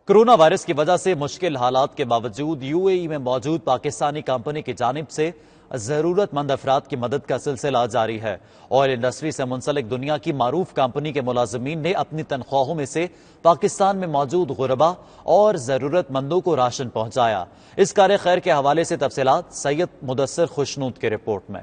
Corona virus کی وجہ سے مشکل حالات کے باوجود یو اے ای میں موجود پاکستانی کمپنی کی جانب سے ضرورت مند افراد کی مدد کا سلسلہ جاری ہے۔ آئل انڈسٹری سے منسلک دنیا کی معروف کمپنی کے ملازمین نے اپنی تنخواہوں میں سے پاکستان میں موجود غربا اور ضرورت مندوں کو راشن پہنچایا۔ اس کار خیر کے حوالے سے تفصیلات سید مدثر خوشنود کی رپورٹ میں۔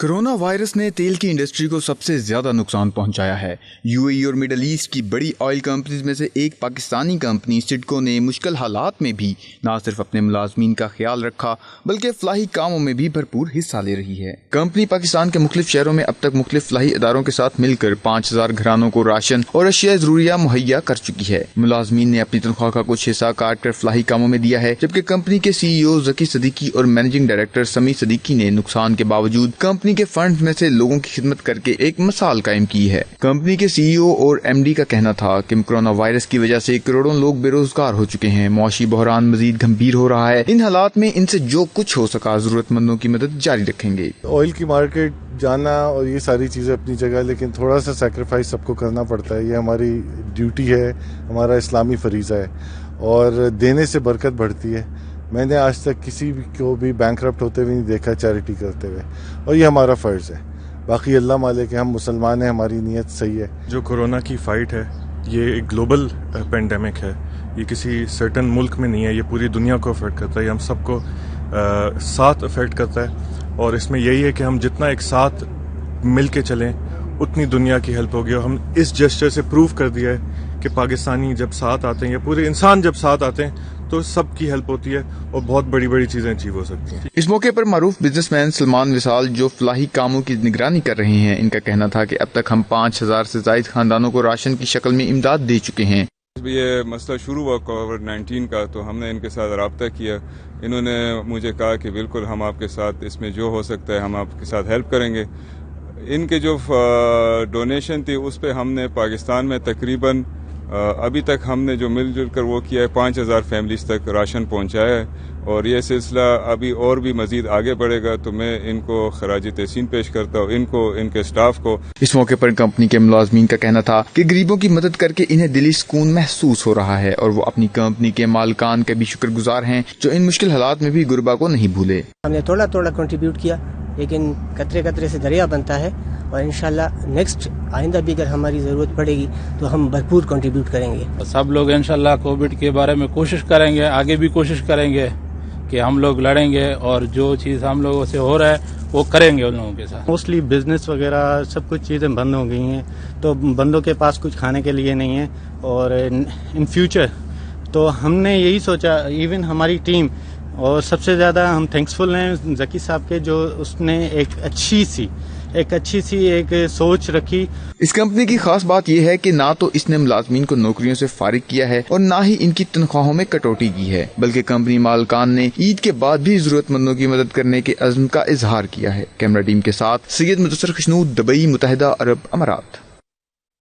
کرونا وائرس نے تیل کی انڈسٹری کو سب سے زیادہ نقصان پہنچایا ہے۔ یو اے ای اور مڈل ایسٹ کی بڑی آئل کمپنیز میں سے ایک پاکستانی کمپنی سڈکو نے مشکل حالات میں بھی نہ صرف اپنے ملازمین کا خیال رکھا بلکہ فلاحی کاموں میں بھی بھرپور حصہ لے رہی ہے۔ کمپنی پاکستان کے مختلف شہروں میں اب تک مختلف فلاحی اداروں کے ساتھ مل کر 5000 گھرانوں کو راشن اور اشیاء ضروریہ مہیا کر چکی ہے۔ ملازمین نے اپنی تنخواہ کا کچھ حصہ کاٹ کر فلاحی کاموں میں دیا ہے، جبکہ کمپنی کے سی ای او ذکی صدیقی اور مینیجنگ ڈائریکٹر سمی صدیقی نے نقصان کے باوجود کمپنی کے فنڈ میں سے لوگوں کی خدمت کر کے ایک مثال قائم کی ہے۔ کمپنی کے سی ای او اور ایم ڈی کا کہنا تھا کہ کورونا وائرس کی وجہ سے کروڑوں لوگ بے روزگار ہو چکے ہیں، معاشی بحران مزید گمبھیر ہو رہا ہے۔ ان حالات میں ان سے جو کچھ ہو سکا ضرورت مندوں کی مدد جاری رکھیں گے۔ آئل کی مارکیٹ جانا اور یہ ساری چیزیں اپنی جگہ، لیکن تھوڑا سا سیکریفائس سب کو کرنا پڑتا ہے۔ یہ ہماری ڈیوٹی ہے، ہمارا اسلامی فریضہ ہے اور دینے سے برکت بڑھتی ہے۔ میں نے آج تک کسی کو بھی بینکرپٹ ہوتے ہوئے نہیں دیکھا چیریٹی کرتے ہوئے، اور یہ ہمارا فرض ہے۔ باقی اللہ مالک ہے، ہم مسلمان ہیں، ہماری نیت صحیح ہے۔ جو کورونا کی فائٹ ہے یہ ایک گلوبل پینڈیمک ہے، یہ کسی سرٹن ملک میں نہیں ہے، یہ پوری دنیا کو افیکٹ کرتا ہے، یہ ہم سب کو ساتھ افیکٹ کرتا ہے، اور اس میں یہی ہے کہ ہم جتنا ایک ساتھ مل کے چلیں اتنی دنیا کی ہیلپ ہوگی۔ اور ہم اس جسچر سے پروف کر دیا ہے کہ پاکستانی جب ساتھ آتے ہیں یا پورے انسان جب ساتھ آتے ہیں تو سب کی ہیلپ ہوتی ہے اور بہت بڑی بڑی چیزیں اچیو ہو سکتی ہیں۔ اس موقع پر معروف بزنس مین سلمان وصال جو فلاحی کاموں کی نگرانی کر رہے ہیں، ان کا کہنا تھا کہ اب تک ہم 5000 سے زائد خاندانوں کو راشن کی شکل میں امداد دے چکے ہیں۔ یہ مسئلہ شروع ہوا کووڈ-19 کا تو ہم نے ان کے ساتھ رابطہ کیا، انہوں نے مجھے کہا کہ بالکل ہم آپ کے ساتھ اس میں جو ہو سکتا ہے ہم آپ کے ساتھ ہیلپ کریں گے۔ ان کے جو ڈونیشن تھی اس پہ ہم نے پاکستان میں تقریباً ابھی تک ہم نے جو مل جل کر وہ کیا ہے 5000 فیملیز تک راشن پہنچایا ہے، اور یہ سلسلہ ابھی اور بھی مزید آگے بڑھے گا، تو میں ان کو خراج تحسین پیش کرتا ہوں، ان کو، ان کے سٹاف کو۔ اس موقع پر کمپنی کے ملازمین کا کہنا تھا کہ غریبوں کی مدد کر کے انہیں دلی سکون محسوس ہو رہا ہے، اور وہ اپنی کمپنی کے مالکان کے بھی شکر گزار ہیں جو ان مشکل حالات میں بھی غربا کو نہیں بھولے۔ ہم نے تھوڑا تھوڑا کنٹریبیوٹ کیا، لیکن قطرے قطرے سے دریا بنتا ہے، اور انشاءاللہ نیکسٹ آئندہ بھی اگر ہماری ضرورت پڑے گی تو ہم بھرپور کنٹریبیوٹ کریں گے۔ سب لوگ انشاءاللہ کووڈ کے بارے میں کوشش کریں گے، آگے بھی کوشش کریں گے کہ ہم لوگ لڑیں گے، اور جو چیز ہم لوگوں سے ہو رہا ہے وہ کریں گے ان لوگوں کے ساتھ۔ موسٹلی بزنس وغیرہ سب کچھ چیزیں بند ہو گئی ہیں، تو بندوں کے پاس کچھ کھانے کے لیے نہیں ہے، اور ان فیوچر تو ہم نے یہی سوچا، ایون ہماری ٹیم، اور سب سے زیادہ ہم تھینکسفل ہیں ذکی صاحب کے، جو اس نے ایک اچھی سی ایک سوچ رکھی۔ اس کمپنی کی خاص بات یہ ہے کہ نہ تو اس نے ملازمین کو نوکریوں سے فارغ کیا ہے اور نہ ہی ان کی تنخواہوں میں کٹوتی کی ہے، بلکہ کمپنی مالکان نے عید کے بعد بھی ضرورت مندوں کی مدد کرنے کے عزم کا اظہار کیا ہے۔ کیمرہ ٹیم کے ساتھ سید مدثر خوشنود، دبئی، متحدہ عرب امارات۔